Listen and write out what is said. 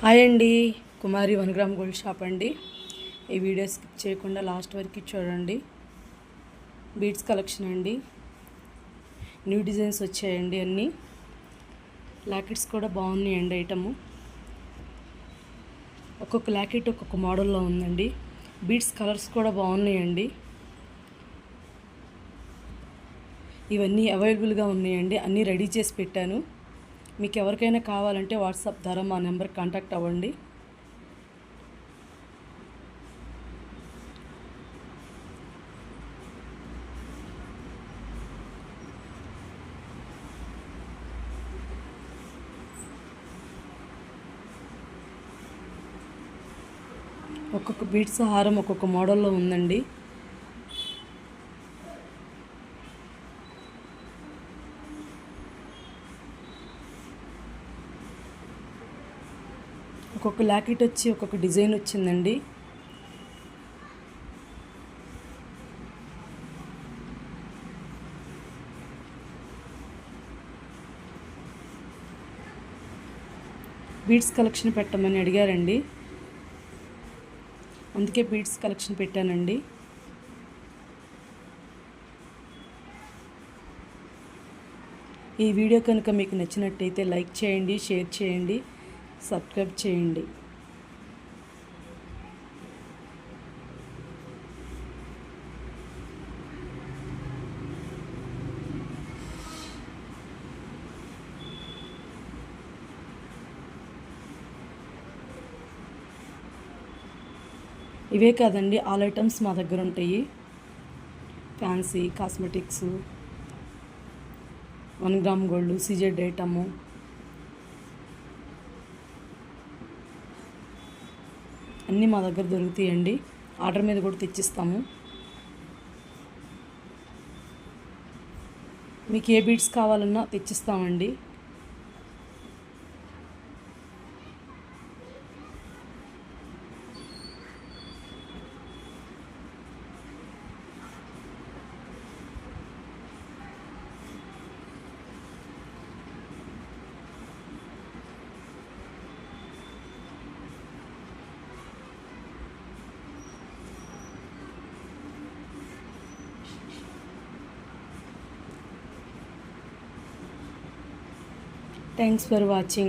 Hi అండి, కుమారి 1 gram gold shop అండి. ఈ వీడియో స్కిప్ చేయకుండా లాస్ట్ వరకు చూడండి. బీడ్స్ కలెక్షన్ అండి, న్యూ డిజైన్స్ వచ్చాయండి. అన్నీ లాకెట్స్ కూడా బాగున్నాయండి. ఐటము ఒక్కొక్క లాకెట్ ఒక్కొక్క మోడల్లో ఉందండి. బీడ్స్ కలర్స్ కూడా బాగున్నాయండి. ఇవన్నీ అవైలబుల్గా ఉన్నాయండి. అన్నీ రెడీ చేసి పెట్టాను. మీకు ఎవరికైనా కావాలంటే వాట్సాప్ ద్వారా మా నెంబర్ కాంటాక్ట్ అవ్వండి. ఒక్కొక్క బీడ్స్ హారం ఒక్కొక్క మోడల్లో ఉందండి. ఒక్కొక్క లాకెట్ వచ్చి ఒక్కొక్క డిజైన్ వచ్చిందండి. బీడ్స్ కలెక్షన్ పెట్టమని అడిగారండి, అందుకే బీడ్స్ కలెక్షన్ పెట్టానండి. ఈ వీడియో కనుక మీకు నచ్చినట్టయితే లైక్ చేయండి, షేర్ చేయండి, సబ్స్క్రైబ్ చేయండి. ఇవే కాదండి, ఆల్ ఐటమ్స్ మా దగ్గర ఉంటాయి. Fancy, cosmetics, 1 gram gold, CZ item, అన్నీ మా దగ్గర దొరుకుతాయండి. ఆర్డర్ మీద కూడా తెచ్చిస్తాము. మీకు ఏ బీడ్స్ కావాలన్నా తెచ్చిస్తామండి. Thanks for watching.